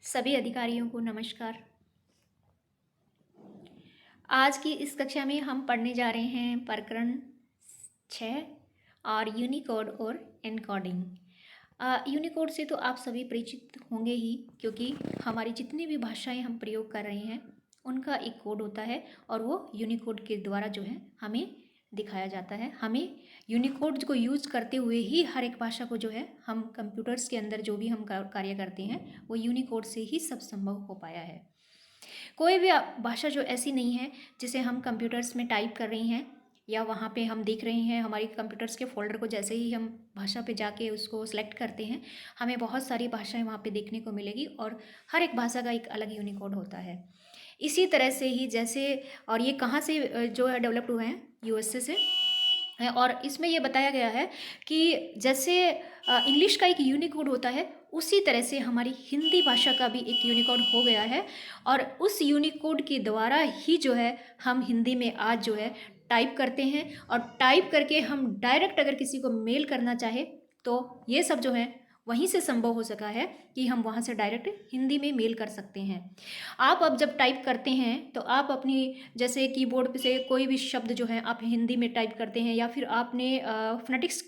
सभी अधिकारियों को नमस्कार। आज की इस कक्षा में हम पढ़ने जा रहे हैं प्रकरण 6 और यूनिकोड और एनकोडिंग। यूनिकोड से तो आप सभी परिचित होंगे ही, क्योंकि हमारी जितनी भी भाषाएं हम प्रयोग कर रहे हैं उनका एक कोड होता है और वो यूनिकोड के द्वारा जो है हमें दिखाया जाता है। हमें यूनिकोड को यूज़ करते हुए ही हर एक भाषा को जो है हम कंप्यूटर्स के अंदर जो भी हम कार्य करते हैं वो यूनिकोड से ही सब संभव हो पाया है। कोई भी भाषा जो ऐसी नहीं है जिसे हम कंप्यूटर्स में टाइप कर रही हैं या वहाँ पे हम देख रहे हैं हमारी कंप्यूटर्स के फोल्डर को, जैसे ही हम भाषा पे जाके उसको सेलेक्ट करते हैं हमें बहुत सारी भाषाएं वहाँ पे देखने को मिलेगी और हर एक भाषा का एक अलग यूनिकोड होता है। इसी तरह से ही जैसे, और ये कहाँ से जो है डेवलप्ड हुए हैं, यूएसए से है। और इसमें ये बताया गया है कि जैसे इंग्लिश का एक यूनिकोड होता है उसी तरह से हमारी हिंदी भाषा का भी एक यूनिकोड हो गया है और उस यूनिकोड के द्वारा ही जो है हम हिंदी में आज जो है टाइप करते हैं और टाइप करके हम डायरेक्ट अगर किसी को मेल करना चाहे तो ये सब जो है वहीं से संभव हो सका है कि हम वहाँ से डायरेक्ट हिंदी में मेल कर सकते हैं। आप अब जब टाइप करते हैं तो आप अपनी जैसे कीबोर्ड पे से कोई भी शब्द जो है आप हिंदी में टाइप करते हैं या फिर आपने फोनेटिक्स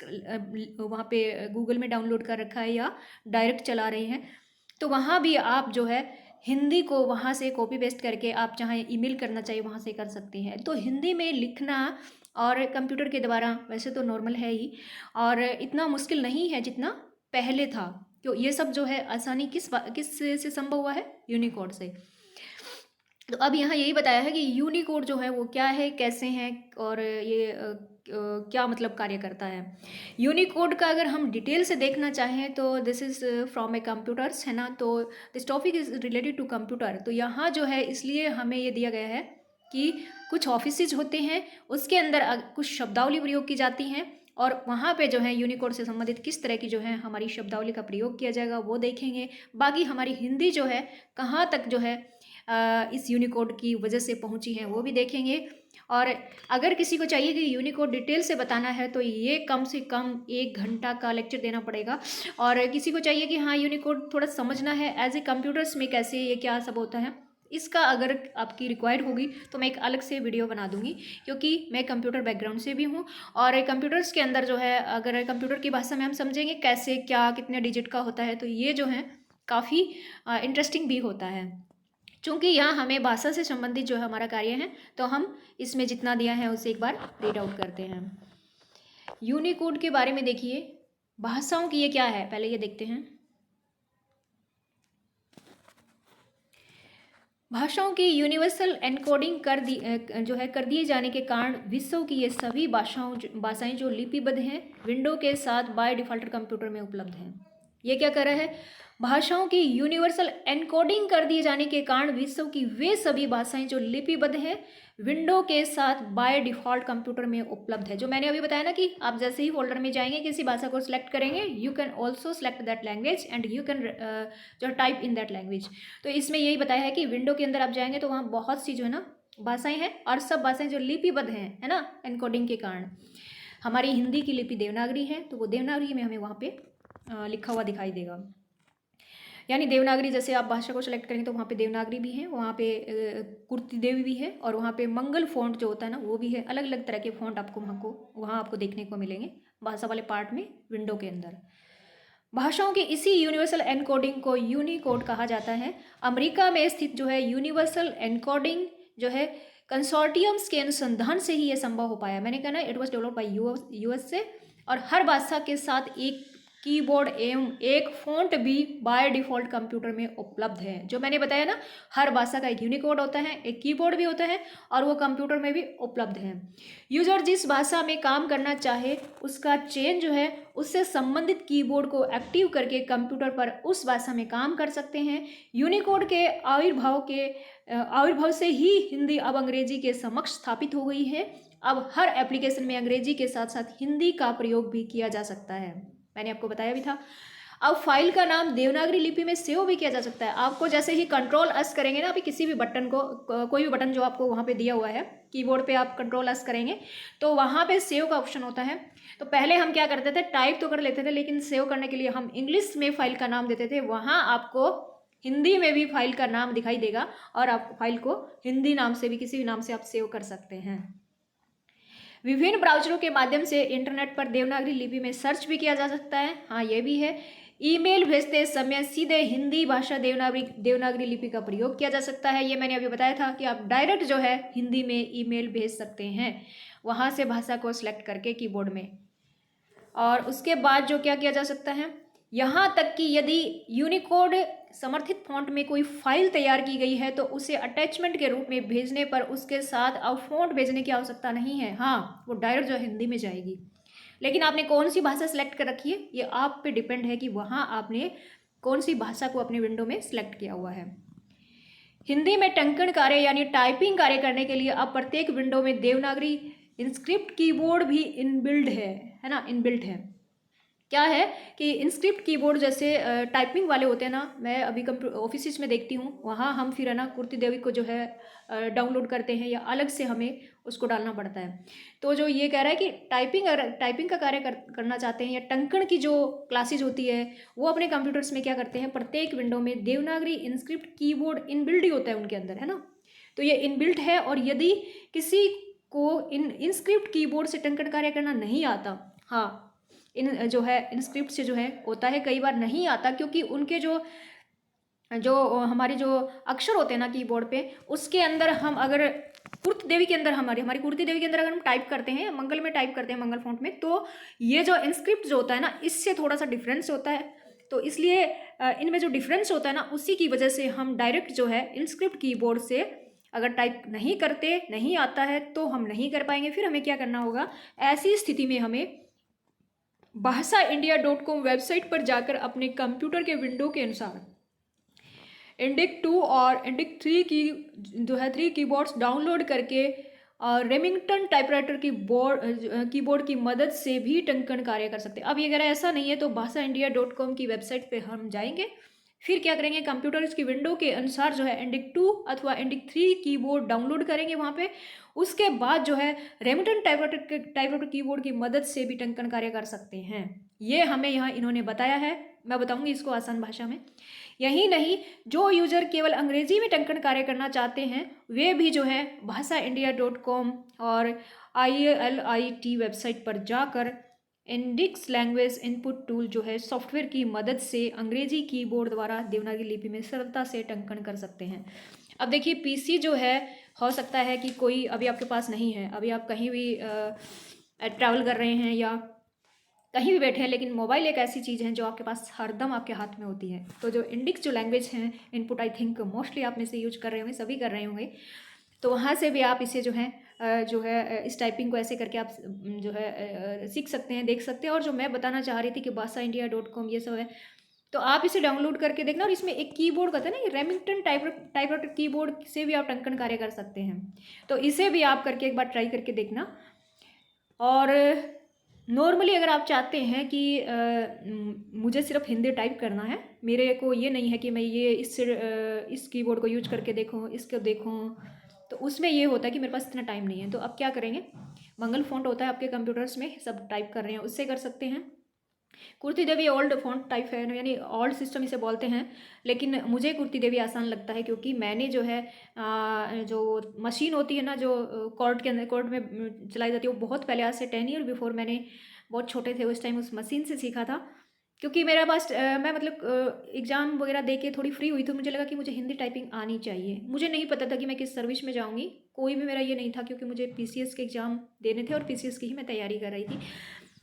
वहाँ पे गूगल में डाउनलोड कर रखा है या डायरेक्ट चला रहे हैं, तो वहाँ भी आप जो है हिंदी को वहाँ से कॉपी पेस्ट करके आप चाहे ईमेल करना चाहिए वहाँ से कर सकते हैं। तो हिंदी में लिखना और कंप्यूटर के द्वारा वैसे तो नॉर्मल है ही और इतना मुश्किल नहीं है जितना पहले था। क्यों ये सब जो है आसानी किस से संभव हुआ है? यूनिकोड से। तो अब यहाँ यही बताया है कि यूनिकोड जो है वो क्या है, कैसे हैं और ये क्या मतलब कार्य करता है। यूनिकोड का अगर हम डिटेल से देखना चाहें तो this is from a computers, है ना। तो this topic is related to computer. तो यहाँ जो है इसलिए हमें ये दिया गया है कि कुछ ऑफिसेज होते हैं उसके अंदर कुछ शब्दावली प्रयोग की जाती हैं और वहाँ पे जो है यूनिकोड से संबंधित किस तरह की जो है हमारी शब्दावली का प्रयोग किया जाएगा वो देखेंगे। बाकी हमारी हिंदी जो है कहाँ तक जो है इस यूनिकोड की वजह से पहुंची हैं वो भी देखेंगे। और अगर किसी को चाहिए कि यूनिकोड डिटेल से बताना है तो ये कम से कम 1 घंटा का लेक्चर देना पड़ेगा। और किसी को चाहिए कि हाँ यूनिकोड थोड़ा समझना है एज ए कंप्यूटर्स में कैसे ये क्या सब होता है, इसका अगर आपकी रिक्वायर्ड होगी तो मैं एक अलग से वीडियो बना दूंगी, क्योंकि मैं कंप्यूटर बैकग्राउंड से भी हूँ और कंप्यूटर्स के अंदर जो है अगर कंप्यूटर की भाषा में हम समझेंगे कैसे क्या कितने डिजिट का होता है तो ये जो है काफ़ी इंटरेस्टिंग भी होता है। चूँकि यहाँ हमें भाषा से संबंधित जो है हमारा कार्य है तो हम इसमें जितना दिया है उसे एक बार रीड आउट करते हैं। यूनिकोड के बारे में देखिए, भाषाओं की ये क्या है पहले ये देखते हैं। भाषाओं की यूनिवर्सल एनकोडिंग कर दिए जाने के कारण विश्व की ये सभी भाषाएं जो लिपिबद्ध हैं विंडो के साथ बाय डिफ़ॉल्ट कंप्यूटर में उपलब्ध हैं। ये क्या कर रहा है? भाषाओं की यूनिवर्सल एनकोडिंग कर दिए जाने के कारण विश्व की वे सभी भाषाएं जो लिपिबद्ध हैं विंडो के साथ बाय डिफ़ॉल्ट कंप्यूटर में उपलब्ध है। जो मैंने अभी बताया ना कि आप जैसे ही फोल्डर में जाएंगे किसी भाषा को सिलेक्ट करेंगे you can also select that language and you can जो टाइप इन दैट लैंग्वेज। तो इसमें यही बताया है कि विंडो के अंदर आप जाएंगे तो वहाँ बहुत सी जो है ना भाषाएं हैं और सब भाषाएं जो लिपिबद्ध हैं, है ना, एनकोडिंग के कारण। हमारी हिंदी की लिपि देवनागरी है तो वो देवनागरी में हमें वहाँ पे लिखा हुआ दिखाई देगा। यानी देवनागरी, जैसे आप भाषा को सेलेक्ट करेंगे तो वहाँ पे देवनागरी भी है, वहाँ पे कुर्ती देवी भी है और वहाँ पे मंगल फॉन्ट जो होता है ना वो भी है। अलग अलग तरह के फॉन्ट आपको वहाँ आपको देखने को मिलेंगे भाषा वाले पार्ट में विंडो के अंदर। भाषाओं के इसी यूनिवर्सल एनकोडिंग को यूनिकोड कहा जाता है। अमेरिका में स्थित जो है यूनिवर्सल एनकोडिंग जो है कंसोर्टियम्स के अनुसंधान से ही ये संभव हो पाया। मैंने कहा ना it was developed by US से। और हर भाषा के साथ एक कीबोर्ड एवं एक फ़ॉन्ट भी बाय डिफ़ॉल्ट कंप्यूटर में उपलब्ध है। जो मैंने बताया ना हर भाषा का एक यूनिकोड होता है, एक कीबोर्ड भी होता है और वो कंप्यूटर में भी उपलब्ध है। यूजर जिस भाषा में काम करना चाहे उसका चयन जो है उससे संबंधित कीबोर्ड को एक्टिव करके कंप्यूटर पर उस भाषा में काम कर सकते हैं। यूनिकोड के आविर्भाव से ही हिंदी अब अंग्रेजी के समक्ष स्थापित हो गई है। अब हर एप्लीकेशन में अंग्रेजी के साथ साथ हिंदी का प्रयोग भी किया जा सकता है, मैंने आपको बताया भी था। अब फाइल का नाम देवनागरी लिपि में सेव भी किया जा सकता है। आपको जैसे ही कंट्रोल+S करेंगे ना, अभी किसी भी बटन को कोई भी बटन जो आपको वहाँ पे दिया हुआ है कीबोर्ड पे आप कंट्रोल+S करेंगे तो वहाँ पे सेव का ऑप्शन होता है। तो पहले हम क्या करते थे, टाइप तो कर लेते थे लेकिन सेव करने के लिए हम इंग्लिश में फाइल का नाम देते थे। वहाँ आपको हिंदी में भी फाइल का नाम दिखाई देगा और आप फाइल को हिंदी नाम से भी किसी भी नाम से आप सेव कर सकते हैं। विभिन्न ब्राउजरों के माध्यम से इंटरनेट पर देवनागरी लिपि में सर्च भी किया जा सकता है। हाँ, ये भी है। ईमेल भेजते समय सीधे हिंदी भाषा देवनागरी लिपि का प्रयोग किया जा सकता है। ये मैंने अभी बताया था कि आप डायरेक्ट जो है हिंदी में ईमेल भेज सकते हैं, वहाँ से भाषा को सिलेक्ट करके कीबोर्ड में। और उसके बाद जो क्या किया जा सकता है, यहाँ तक कि यदि यूनिकोड समर्थित फॉन्ट में कोई फाइल तैयार की गई है तो उसे अटैचमेंट के रूप में भेजने पर उसके साथ अब फॉन्ट भेजने की आवश्यकता नहीं है। हाँ, वो डायरेक्ट जो हिंदी में जाएगी। लेकिन आपने कौन सी भाषा सेलेक्ट कर रखी है, ये आप पे डिपेंड है कि वहाँ आपने कौन सी भाषा को अपने विंडो में सिलेक्ट किया हुआ है। हिंदी में टंकण कार्य यानी टाइपिंग कार्य करने के लिए अब प्रत्येक विंडो में देवनागरी इंस्क्रिप्ट कीबोर्ड भी इनबिल्ड है ना, इनबिल्ट है। क्या है कि इंस्क्रिप्ट कीबोर्ड जैसे टाइपिंग वाले होते हैं ना, मैं अभी ऑफिस में देखती हूँ, वहाँ हम फिर है ना कुर्ती देवी को जो है डाउनलोड करते हैं या अलग से हमें उसको डालना पड़ता है। तो जो ये कह रहा है कि टाइपिंग का कार्य करना चाहते हैं या टंकण की जो क्लासेज होती है वो अपने कंप्यूटर्स में क्या करते हैं, प्रत्येक विंडो में देवनागरी इंस्क्रिप्ट कीबोर्ड इनबिल्ट ही होता है उनके अंदर, है ना। तो ये इनबिल्ट है और यदि किसी को इंस्क्रिप्ट कीबोर्ड से टंकण कार्य करना नहीं आता, हाँ, इन जो है इंस्क्रिप्ट से जो है होता है, कई बार नहीं आता क्योंकि उनके जो हमारे जो अक्षर होते हैं ना कीबोर्ड पे, उसके अंदर हम अगर कुर्ती देवी के अंदर हमारी कुर्ती देवी के अंदर अगर हम टाइप करते हैं, मंगल में टाइप करते हैं, मंगल फॉन्ट में, तो ये जो इंस्क्रिप्ट जो होता है ना, इससे थोड़ा सा डिफरेंस होता है। तो इसलिए इनमें जो डिफरेंस होता है ना, उसी की वजह से हम डायरेक्ट जो है इंस्क्रिप्ट कीबोर्ड से अगर टाइप नहीं करते, नहीं आता है तो हम नहीं कर पाएंगे। फिर हमें क्या करना होगा, ऐसी स्थिति में हमें भाषाइंडिया.com वेबसाइट पर जाकर अपने कंप्यूटर के विंडो के अनुसार इंडिक 2 और इंडिक 3 की जो है 3 कीबोर्ड्स डाउनलोड करके और रेमिंगटन टाइपराइटर की कीबोर्ड की मदद से भी टंकण कार्य कर सकते हैं। अब ये अगर ऐसा नहीं है तो भाषाइंडिया.com की वेबसाइट पे हम जाएंगे, फिर क्या करेंगे, कंप्यूटर की विंडो के अनुसार जो है इंडिक 2 अथवा इंडिक 3 कीबोर्ड डाउनलोड करेंगे वहाँ पे। उसके बाद जो है रेमिंगटन टाइपराइटर कीबोर्ड की मदद से भी टंकण कार्य कर सकते हैं। ये हमें यहाँ इन्होंने बताया है, मैं बताऊँगी इसको आसान भाषा में। यही नहीं, जो यूजर केवल अंग्रेजी में टंकण कार्य करना चाहते हैं वे भी जो है भाषाइंडिया.com और ILIT वेबसाइट पर जाकर इंडिक्स लैंग्वेज इनपुट टूल जो है सॉफ्टवेयर की मदद से अंग्रेजी कीबोर्ड द्वारा देवनागरी लिपि में सरलता से टंकण कर सकते हैं। अब देखिए, पीसी जो है हो सकता है कि कोई अभी आपके पास नहीं है, अभी आप कहीं भी ट्रैवल कर रहे हैं या कहीं भी बैठे हैं, लेकिन मोबाइल एक ऐसी चीज़ है जो आपके पास हरदम आपके हाथ में होती है। तो जो इंडिक्स जो लैंग्वेज है इनपुट, आई थिंक मोस्टली आप में से यूज कर रहे होंगे, सभी कर रहे होंगे, तो वहाँ से भी आप इसे जो है इस टाइपिंग को ऐसे करके आप जो है सीख सकते हैं, देख सकते हैं। और जो मैं बताना चाह रही थी कि भाषाइंडिया.com ये सब है, तो आप इसे डाउनलोड करके देखना। और इसमें एक कीबोर्ड कहते हैं ना, ये रेमिंगटन टाइपराइटर कीबोर्ड से भी आप टंकण कार्य कर सकते हैं, तो इसे भी आप करके एक बार ट्राई करके देखना। और नॉर्मली अगर आप चाहते हैं कि मुझे सिर्फ हिंदी टाइप करना है, मेरे को ये नहीं है कि मैं ये इस कीबोर्ड को यूज करके देखूँ, इसको देखूँ, तो उसमें ये होता है कि मेरे पास इतना टाइम नहीं है। तो अब क्या करेंगे, मंगल फॉन्ट होता है आपके कंप्यूटर्स में, सब टाइप कर रहे हैं, उससे कर सकते हैं। कुर्ती देवी ओल्ड फॉन्ट टाइप है, यानी ओल्ड सिस्टम इसे बोलते हैं, लेकिन मुझे कुर्ती देवी आसान लगता है क्योंकि मैंने जो है जो मशीन होती है ना, जो कोर्ट के अंदर कोर्ट में चलाई जाती है, वो बहुत पहले, आज से 10 ईयर बिफोर, मैंने बहुत छोटे थे उस टाइम उस मशीन से सीखा था। क्योंकि मेरा पास मैं मतलब एग्ज़ाम वगैरह दे के थोड़ी फ्री हुई तो मुझे लगा कि मुझे हिंदी टाइपिंग आनी चाहिए। मुझे नहीं पता था कि मैं किस सर्विस में जाऊँगी, कोई भी मेरा ये नहीं था, क्योंकि मुझे PCS के एग्ज़ाम देने थे और PCS की ही मैं तैयारी कर रही थी।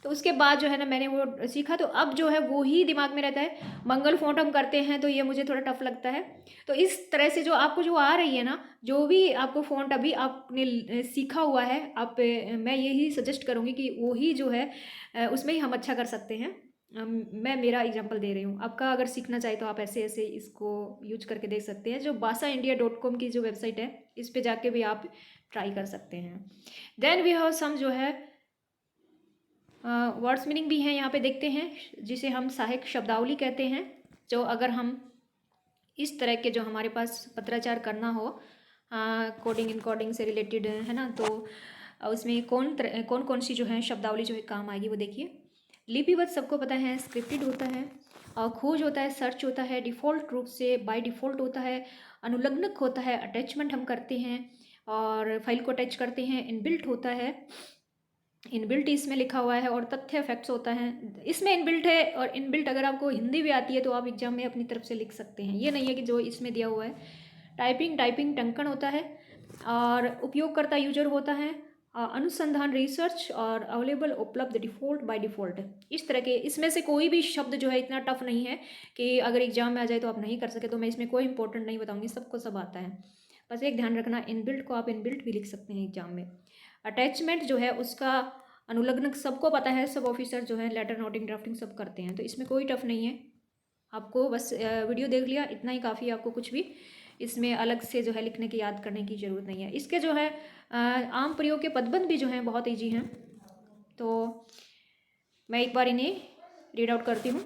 तो उसके बाद जो है ना मैंने वो सीखा, तो अब जो है वो ही दिमाग में रहता है। मंगल फॉन्ट हम करते हैं तो ये मुझे थोड़ा टफ लगता है। तो इस तरह से जो आपको जो आ रही है ना, जो भी आपको फॉन्ट अभी आपने सीखा हुआ है, आप मैं यही सजेस्ट करूँगी कि वो ही जो है उसमें ही हम अच्छा कर सकते हैं। मैं मेरा एग्जांपल दे रही हूँ, आपका अगर सीखना चाहे तो आप ऐसे ऐसे इसको यूज करके देख सकते हैं। जो भाषाइंडिया.com की जो वेबसाइट है, इस पे जाके भी आप ट्राई कर सकते हैं। देन वी हैव सम जो है वर्ड्स मीनिंग भी हैं, यहाँ पे देखते हैं, जिसे हम सहायक शब्दावली कहते हैं। जो अगर हम इस तरह के जो हमारे पास पत्राचार करना हो, कोडिंग इनकोडिंग से रिलेटेड है ना, तो उसमें कौन सी जो है शब्दावली जो है काम आएगी, वो देखिए। लिपिबद्ध सबको पता है स्क्रिप्टेड होता है, खोज होता है, सर्च होता है, डिफ़ॉल्ट रूप से बाय डिफ़ॉल्ट होता है, अनुलग्नक होता है, अटैचमेंट हम करते हैं और फाइल को अटैच करते हैं, इनबिल्ट होता है, इनबिल्ट इसमें लिखा हुआ है, और तथ्य फैक्ट्स होता है। इसमें इनबिल्ट है, और इनबिल्ट अगर आपको हिंदी भी आती है तो आप एग्जाम में अपनी तरफ से लिख सकते हैं, ये नहीं है कि जो इसमें दिया हुआ है। टाइपिंग टंकण होता है, और उपयोगकर्ता यूजर होता है, अनुसंधान रिसर्च, और अवेलेबल उपलब्ध डिफ़ॉल्ट बाय डिफ़ॉल्ट। इस तरह के इसमें से कोई भी शब्द जो है इतना टफ नहीं है कि अगर एग्जाम में आ जाए तो आप नहीं कर सके, तो मैं इसमें कोई इंपॉर्टेंट नहीं बताऊंगी, सबको सब आता है। बस एक ध्यान रखना, इनबिल्ट को आप इनबिल्ट भी लिख सकते हैं एग्जाम में। अटैचमेंट जो है उसका अनुलग्नक सबको पता है, सब ऑफिसर जो है लेटर नोटिंग ड्राफ्टिंग सब करते हैं, तो इसमें कोई टफ नहीं है। आपको बस वीडियो देख लिया इतना ही काफ़ी, आपको कुछ भी इसमें अलग से जो है लिखने की, याद करने की ज़रूरत नहीं है। इसके जो है आम प्रयोग के पदबंध भी जो हैं बहुत ईजी हैं, तो मैं एक बार इन्हें रीड आउट करती हूँ।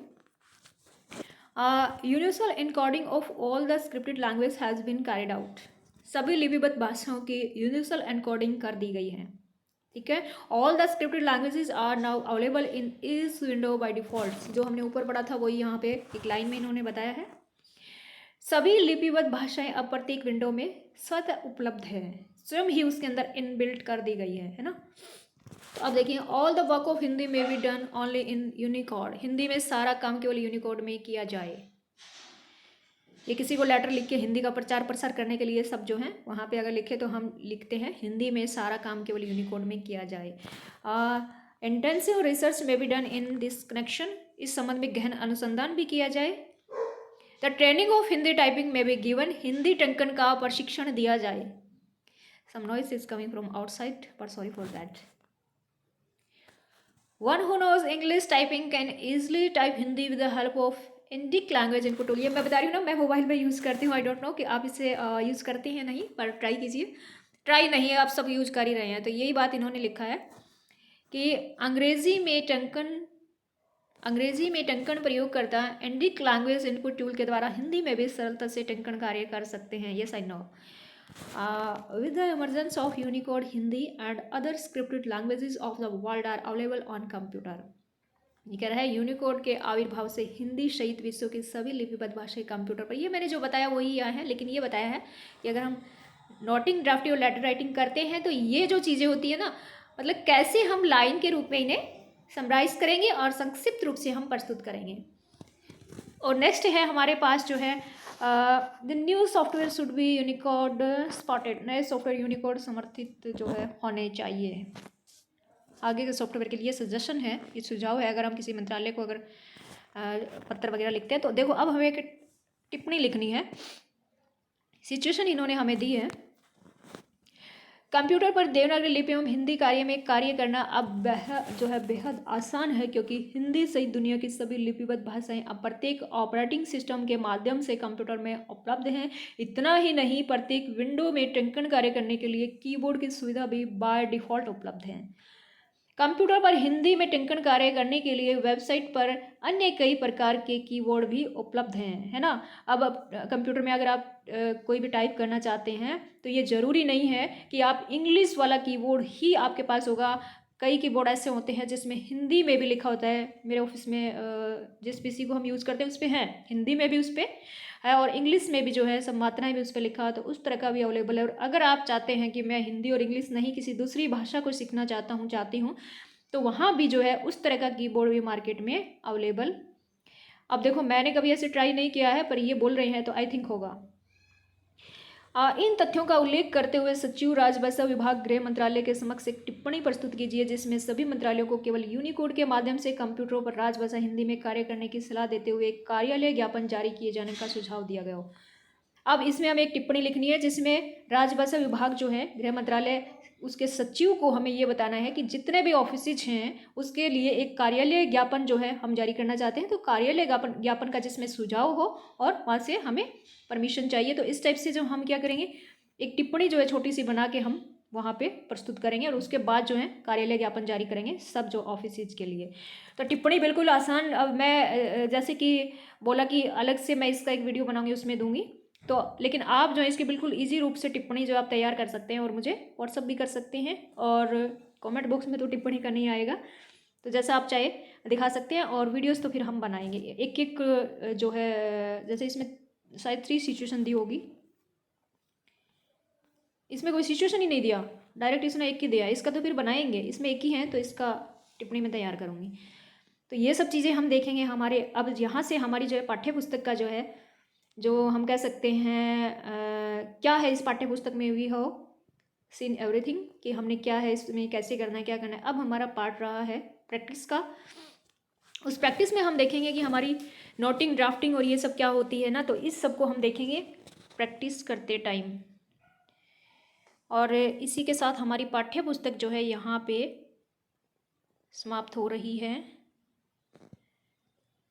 Universal encoding of all the scripted language has been carried out. सभी लिपिबद्ध भाषाओं की यूनिवर्सल एनकोडिंग कर दी गई है, ठीक है। All the scripted languages are now available in इस विंडो बाय डिफ़ॉल्ट। जो हमने ऊपर पढ़ा था वही यहाँ पे एक लाइन में इन्होंने बताया है। सभी लिपिबद्ध भाषाएं अब प्रत्येक विंडो में स्वतः उपलब्ध है, स्वयं ही उसके अंदर इनबिल्ट कर दी गई है ना। तो अब देखिए, all the work of Hindi may be done only in Unicode. Hindi में सारा काम केवल यूनिकोड में किया जाए। ये किसी को लेटर लिख के हिंदी का प्रचार प्रसार करने के लिए सब जो है वहाँ पे अगर लिखे तो हम लिखते हैं हिंदी में सारा काम केवल यूनिकोड में किया जाए। Intensive research may be done in this connection. इस संबंध में गहन अनुसंधान भी किया जाए। The training of Hindi typing may be given. Hindi टंकन का प्रशिक्षण दिया जाए। Some noise is coming from outside but sorry for that. One who knows English typing can easily type Hindi with the help of Indic language input tool. ये मैं बता रही हूँ ना, मैं मोबाइल में यूज़ करती हूँ। आई डोंट नो कि आप इसे यूज़ करते हैं नहीं, पर ट्राई कीजिए। ट्राई नहीं है, आप सब यूज कर ही रहे हैं। तो यही बात इन्होंने लिखा है कि अंग्रेजी में टंकण प्रयोग करता इंडिक लैंग्वेज इनपुट टूल के द्वारा हिंदी में भी सरलता से टंकण कार्य कर सकते हैं। Yes I know. With the emergence of Unicode, Hindi and other scripted languages of the world are available on computer. ये कह रहा है यूनिकोड के आविर्भाव से हिंदी सहित विश्व की सभी लिपिबद्ध भाषाएं कंप्यूटर पर। ये मैंने जो बताया वही यहाँ है, लेकिन ये बताया है कि अगर हम नोटिंग ड्राफ्टिंग और लेटर राइटिंग करते हैं तो ये जो चीज़ें होती है ना, मतलब कैसे हम लाइन के रूप में इन्हें समराइज करेंगे और संक्षिप्त रूप से हम प्रस्तुत करेंगे। और नेक्स्ट है हमारे पास जो है the new software should be Unicode supported. नए सॉफ्टवेयर यूनिकोड समर्थित जो है होने चाहिए। आगे के सॉफ्टवेयर के लिए सजेशन है, ये सुझाव है। अगर हम किसी मंत्रालय को अगर पत्र वगैरह लिखते हैं तो देखो, अब हमें एक टिप्पणी लिखनी है। सिचुएशन इन्होंने हमें दी है। कंप्यूटर पर देवनागरी लिपि एवं हिंदी कार्य में कार्य करना अब बेहद आसान है, क्योंकि हिंदी सहित दुनिया की सभी लिपिबद्ध भाषाएं अब प्रत्येक ऑपरेटिंग सिस्टम के माध्यम से कंप्यूटर में उपलब्ध हैं। इतना ही नहीं, प्रत्येक विंडो में टंकण कार्य करने के लिए कीबोर्ड की सुविधा भी बाय डिफ़ॉल्ट उपलब्ध है। कंप्यूटर पर हिंदी में टंकण कार्य करने के लिए वेबसाइट पर अन्य कई प्रकार के कीबोर्ड भी उपलब्ध हैं, है ना। अब कंप्यूटर में अगर आप कोई भी टाइप करना चाहते हैं तो ये ज़रूरी नहीं है कि आप इंग्लिश वाला कीबोर्ड ही आपके पास होगा। कई कीबोर्ड ऐसे होते हैं जिसमें हिंदी में भी लिखा होता है। मेरे ऑफिस में जिस पीसी को हम यूज़ करते हैं उस पर है, हिंदी में भी उस पर है और इंग्लिश में भी जो है सब मात्राएं भी उस पर लिखा है, तो उस तरह का भी अवेलेबल है। और अगर आप चाहते हैं कि मैं हिंदी और इंग्लिश नहीं किसी दूसरी भाषा को सीखना चाहती हूँ तो वहाँ भी जो है उस तरह का कीबोर्ड भी मार्केट में अवेलेबल। अब देखो, मैंने कभी ऐसे ट्राई नहीं किया है, पर ये बोल रहे हैं तो आई थिंक होगा। इन तथ्यों का उल्लेख करते हुए सचिव राजभाषा विभाग गृह मंत्रालय के समक्ष एक टिप्पणी प्रस्तुत कीजिए, जिसमें सभी मंत्रालयों को केवल यूनिकोड के माध्यम से कंप्यूटरों पर राजभाषा हिंदी में कार्य करने की सलाह देते हुए एक कार्यालय ज्ञापन जारी किए जाने का सुझाव दिया गया हो। अब इसमें हमें एक टिप्पणी लिखनी है जिसमें राजभाषा विभाग जो है गृह मंत्रालय, उसके सचिव को हमें ये बताना है कि जितने भी ऑफिस हैं उसके लिए एक कार्यालय ज्ञापन जो है हम जारी करना चाहते हैं। तो कार्यालय ज्ञापन का जिसमें सुझाव हो और वहाँ से हमें परमिशन चाहिए। तो इस टाइप से जो हम क्या करेंगे, एक टिप्पणी जो है छोटी सी बना के हम वहाँ पे प्रस्तुत करेंगे और उसके बाद जो है कार्यालय ज्ञापन जारी करेंगे सब जो ऑफिस के लिए। तो टिप्पणी बिल्कुल आसान। अब मैं जैसे कि बोला कि अलग से मैं इसका एक वीडियो बनाऊंगी उसमें दूंगी, तो लेकिन आप जो है इसकी बिल्कुल इजी रूप से टिप्पणी जो आप तैयार कर सकते हैं और मुझे व्हाट्सअप भी कर सकते हैं। और कमेंट बॉक्स में तो टिप्पणी का नहीं आएगा, तो जैसा आप चाहे दिखा सकते हैं, और वीडियोस तो फिर हम बनाएंगे एक एक जो है, जैसे इसमें शायद 3 सिचुएशन दी होगी, इसमें कोई सिचुएशन ही नहीं दिया, डायरेक्ट इसने एक ही दिया। इसका तो फिर बनाएंगे, इसमें एक ही है तो इसका टिप्पणी में तैयार करूँगी। तो ये सब चीज़ें हम देखेंगे हमारे। अब यहाँ से हमारी जो है पाठ्य पुस्तक का जो है, जो हम कह सकते हैं क्या है इस पाठ्य पुस्तक में, वी हैव सीन एवरीथिंग, कि हमने क्या है इसमें, कैसे करना है, क्या करना है। अब हमारा पार्ट रहा है प्रैक्टिस का। उस प्रैक्टिस में हम देखेंगे कि हमारी नोटिंग, ड्राफ्टिंग और ये सब क्या होती है ना, तो इस सब को हम देखेंगे प्रैक्टिस करते टाइम। और इसी के साथ हमारी पाठ्य पुस्तक जो है यहाँ पे समाप्त हो रही है।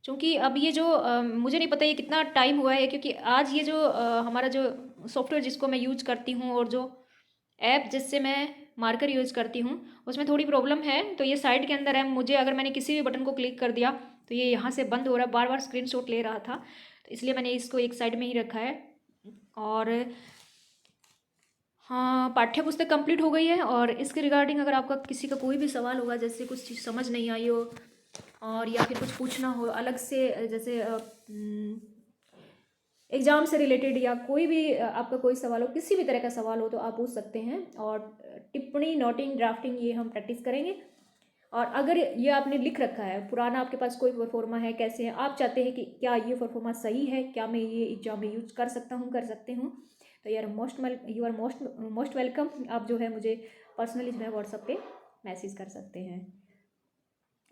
क्योंकि अब ये जो मुझे नहीं पता ये कितना टाइम हुआ है, क्योंकि आज ये जो हमारा जो सॉफ्टवेयर जिसको मैं यूज करती हूँ और जो ऐप जिससे मैं मार्कर यूज़ करती हूँ उसमें थोड़ी प्रॉब्लम है। तो ये साइड के अंदर है, मुझे अगर मैंने किसी भी बटन को क्लिक कर दिया तो ये यहाँ से बंद हो रहा है, बार बार स्क्रीनशॉट ले रहा था, तो इसलिए मैंने इसको एक साइड में ही रखा है। और हाँ, पाठ्य पुस्तक कंप्लीट हो गई है। और इसके रिगार्डिंग अगर आपका किसी का कोई भी सवाल होगा, जैसे कुछ चीज़ समझ नहीं आई हो और या फिर कुछ पूछना हो अलग से, जैसे एग्ज़ाम से रिलेटेड या कोई भी आपका कोई सवाल हो, किसी भी तरह का सवाल हो तो आप पूछ सकते हैं। और टिप्पणी, नोटिंग, ड्राफ्टिंग ये हम प्रैक्टिस करेंगे। और अगर ये आपने लिख रखा है पुराना, आपके पास कोई परफॉर्मा है, कैसे है, आप चाहते हैं कि क्या ये परफॉर्मा सही है, क्या मैं ये एग्जाम में यूज कर सकता हूँ, कर सकते हूँ, तो यू आर मोस्ट वेलकम। आप जो है मुझे पर्सनली जो है व्हाट्सएप पे मैसेज कर सकते हैं।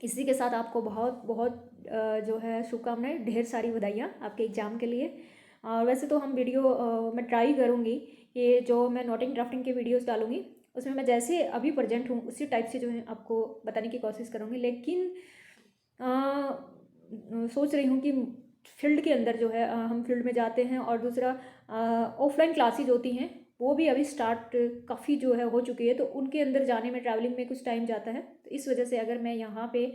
इसी के साथ आपको बहुत बहुत जो है शुभकामनाएं, ढेर सारी बधाइयाँ आपके एग्ज़ाम के लिए। और वैसे तो हम वीडियो मैं ट्राई करूँगी कि जो मैं नोटिंग ड्राफ्टिंग के वीडियोस डालूँगी उसमें मैं जैसे अभी प्रेजेंट हूँ उसी टाइप से जो है आपको बताने की कोशिश करूँगी। लेकिन सोच रही हूँ कि फील्ड के अंदर जो है हम फील्ड में जाते हैं, और दूसरा ऑफलाइन क्लासेज होती हैं वो भी अभी स्टार्ट काफ़ी जो है हो चुकी है, तो उनके अंदर जाने में ट्रैवलिंग में कुछ टाइम जाता है। तो इस वजह से अगर मैं यहाँ पे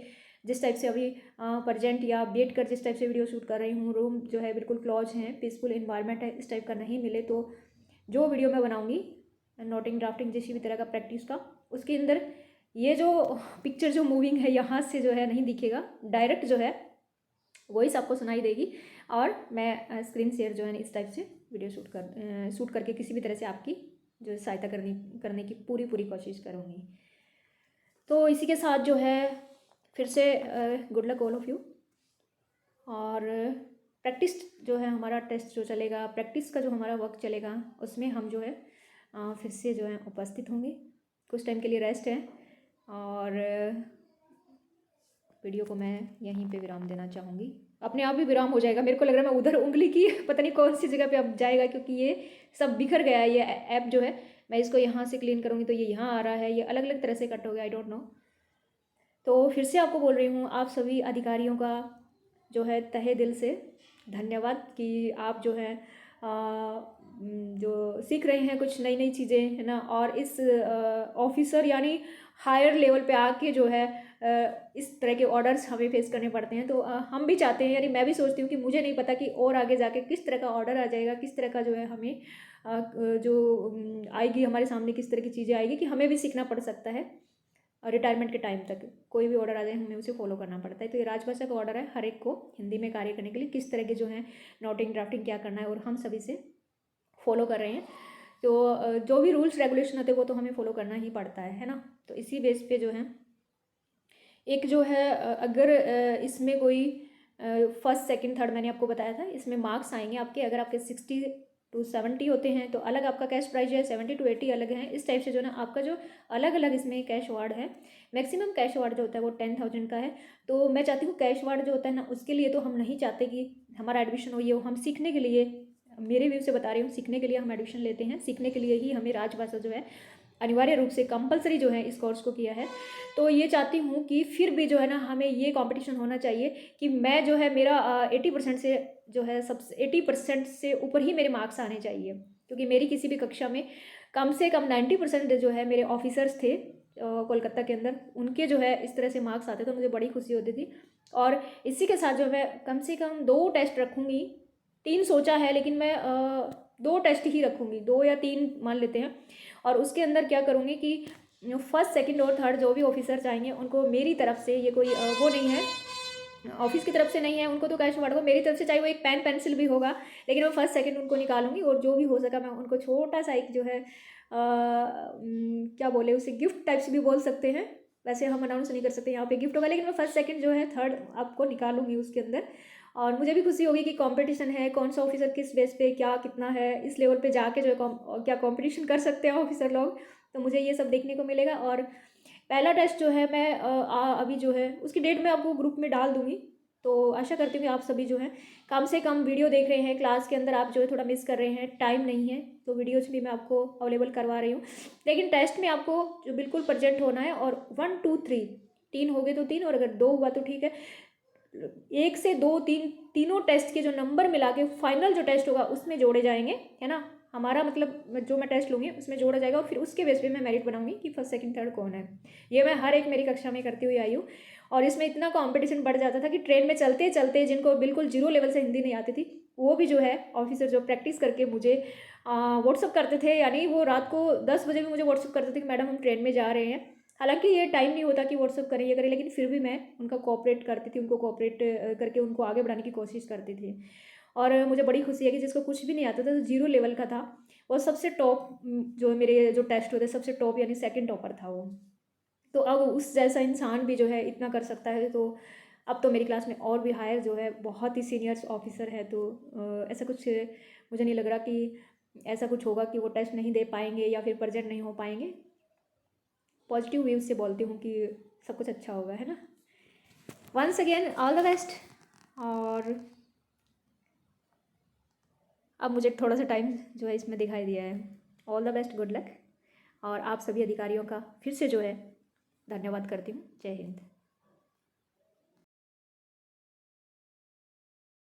जिस टाइप से अभी प्रजेंट या बैठ कर जिस टाइप से वीडियो शूट कर रही हूँ, रूम जो है बिल्कुल क्लोज है, पीसफुल इन्वायरमेंट है, इस टाइप का नहीं मिले तो जो वीडियो मैं बनाऊँगी नोटिंग, ड्राफ्टिंग, किसी भी तरह का प्रैक्टिस का, उसके अंदर ये जो पिक्चर जो मूविंग है यहाँ से जो है नहीं दिखेगा, डायरेक्ट जो है वॉइस आपको सुनाई देगी। और मैं स्क्रीन शेयर जो है इस टाइप से वीडियो शूट करके किसी भी तरह से आपकी जो सहायता करने की पूरी कोशिश करूँगी। तो इसी के साथ जो है फिर से good luck all of you. और प्रैक्टिस जो है हमारा टेस्ट जो चलेगा, प्रैक्टिस का जो हमारा वर्क चलेगा, उसमें हम जो है फिर से जो है उपस्थित होंगे। कुछ टाइम के लिए रेस्ट है और वीडियो को मैं यहीं पे विराम देना चाहूँगी। अपने आप ही विराम हो जाएगा, मेरे को लग रहा है मैं उधर उंगली की पता नहीं कौन सी जगह पे अब जाएगा, क्योंकि ये सब बिखर गया है। ये ऐप जो है मैं इसको यहाँ से क्लीन करूँगी तो ये यहाँ आ रहा है, ये अलग अलग तरह से कट हो गया, आई डोंट नो। तो फिर से आपको बोल रही हूँ, आप सभी अधिकारियों का जो है तहे दिल से धन्यवाद कि आप जो है जो सीख रहे हैं कुछ नई नई चीज़ें, है ना। और इस ऑफिसर यानी हायर लेवल पे आके जो है इस तरह के ऑर्डर्स हमें फेस करने पड़ते हैं, तो हम भी चाहते हैं, यानी मैं भी सोचती हूँ कि मुझे नहीं पता कि और आगे जाके किस तरह का ऑर्डर आ जाएगा, किस तरह का जो है हमें जो आएगी हमारे सामने, किस तरह की चीज़ें आएगी कि हमें भी सीखना पड़ सकता है। रिटायरमेंट के टाइम तक कोई भी ऑर्डर आ जाए हमें उसे फॉलो करना पड़ता है। तो ये राजभाषा का ऑर्डर है हर एक को हिंदी में कार्य करने के लिए, किस तरह के जो है नोटिंग, ड्राफ्टिंग क्या करना है, और हम सभी से फॉलो कर रहे हैं। तो जो भी रूल्स रेगुलेशन होते हैं वो तो हमें फॉलो करना ही पड़ता है ना। तो इसी बेस पे जो है एक जो है अगर इसमें कोई फर्स्ट सेकंड थर्ड मैंने आपको बताया था, इसमें मार्क्स आएंगे आपके। अगर आपके 60 to 70 होते हैं तो अलग आपका कैश प्राइज है, 70 to 80 अलग है। इस टाइप से जो ना आपका जो अलग अलग इसमें कैश अवार्ड है। मैक्सिमम कैश अवार्ड जो होता है वो 10,000 का है। तो मैं चाहती हूँ कैश अवार्ड जो होता है ना, उसके लिए तो हम नहीं चाहते कि हमारा एडमिशन हो, ये हम सीखने के लिए, मेरे व्यू से बता रही हूँ, सीखने के लिए हम एडमिशन लेते हैं, सीखने के लिए ही हमें राजभाषा जो है अनिवार्य रूप से कंपलसरी जो है इस कोर्स को किया है। तो ये चाहती हूँ कि फिर भी जो है ना हमें ये कंपटीशन होना चाहिए कि मैं जो है मेरा 80% से जो है सबसे 80% से ऊपर ही मेरे मार्क्स आने चाहिए, क्योंकि मेरी किसी भी कक्षा में कम से कम 90% जो है मेरे ऑफिसर्स थे कोलकाता के अंदर, उनके जो है इस तरह से मार्क्स आते तो मुझे बड़ी खुशी होती थी। और इसी के साथ जो मैं कम से कम 2 टेस्ट रखूँगी, 3 सोचा है लेकिन मैं 2 टेस्ट ही रखूँगी, 2 या 3 मान लेते हैं। और उसके अंदर क्या करूँगी कि फर्स्ट सेकंड और थर्ड जो भी ऑफिसर्स आएंगे उनको मेरी तरफ से, ये कोई वो नहीं है, ऑफिस की तरफ से नहीं है, उनको तो कैश अवार्ड होगा मेरी तरफ से, चाहे वो एक पेन पेंसिल भी होगा, लेकिन मैं फर्स्ट सेकंड उनको निकालूंगी और जो भी हो सका मैं उनको छोटा सा एक जो है क्या बोले उसे, गिफ्ट टाइप्स भी बोल सकते हैं, वैसे हम अनाउंस नहीं कर सकते यहाँ पे गिफ्ट होगा, लेकिन मैं फर्स्ट सेकंड जो है थर्ड आपको निकालूंगी उसके अंदर। और मुझे भी खुशी होगी कि कंपटीशन है, कौन सा ऑफिसर किस बेस पे क्या कितना है, इस लेवल पे जाके जो है क्या कंपटीशन कर सकते हैं ऑफिसर लोग, तो मुझे ये सब देखने को मिलेगा। और पहला टेस्ट जो है मैं अभी जो है उसकी डेट मैं आपको ग्रुप में डाल दूँगी, तो आशा करती हूँ कि आप सभी जो है कम से कम वीडियो देख रहे हैं, क्लास के अंदर आप जो है थोड़ा मिस कर रहे हैं, टाइम नहीं है, तो वीडियोज भी मैं आपको अवेलेबल करवा रही हूँ, लेकिन टेस्ट में आपको जो बिल्कुल प्रेजेंट होना है। और 1 2 3 तीन हो गए तो तीन, और अगर 2 हुआ तो ठीक है, 1 से 2 3 तीनों टेस्ट के जो नंबर मिला के फाइनल जो टेस्ट होगा उसमें जोड़े जाएंगे, है ना, हमारा मतलब जो मैं टेस्ट लूँगी उसमें जोड़ा जाएगा, और फिर उसके बेस पे मैं मेरिट बनाऊंगी कि फर्स्ट सेकंड थर्ड कौन है। ये मैं हर एक मेरी कक्षा में करती हुई आई हूँ, और इसमें इतना कंपटीशन बढ़ जाता था कि ट्रेन में चलते चलते जिनको बिल्कुल जीरो लेवल से हिंदी नहीं आती थी, वो भी जो है ऑफिसर जो प्रैक्टिस करके मुझे व्हाट्सअप करते थे, यानी वो रात को 10 बजे भी मुझे व्हाट्सअप करते थे कि मैडम हम ट्रेन में जा रहे हैं। हालांकि ये टाइम नहीं होता कि व्हाट्सअप करें ये करें, लेकिन फिर भी मैं उनका कोऑपरेट करती थी, उनको कोऑपरेट करके उनको आगे बढ़ाने की कोशिश करती थी। और मुझे बड़ी खुशी है कि जिसको कुछ भी नहीं आता था, तो जीरो लेवल का था, वो सबसे टॉप, जो मेरे जो टेस्ट होते सबसे टॉप यानी सेकंड टॉपर था वो। तो अब उस जैसा इंसान भी जो है इतना कर सकता है, तो अब तो मेरी क्लास में और भी हायर जो है बहुत ही सीनियर्स ऑफिसर है, तो ऐसा कुछ मुझे नहीं लग रहा कि ऐसा कुछ होगा कि वो टेस्ट नहीं दे पाएंगे या फिर प्रेजेंट नहीं हो पाएंगे। पॉजिटिव वेव से बोलती हूँ कि सब कुछ अच्छा होगा, है ना। Once again all the best. और अब मुझे थोड़ा सा टाइम जो है इसमें दिखाई दिया है। All the best, good luck. और आप सभी अधिकारियों का फिर से जो है धन्यवाद करती हूँ। जय हिंद।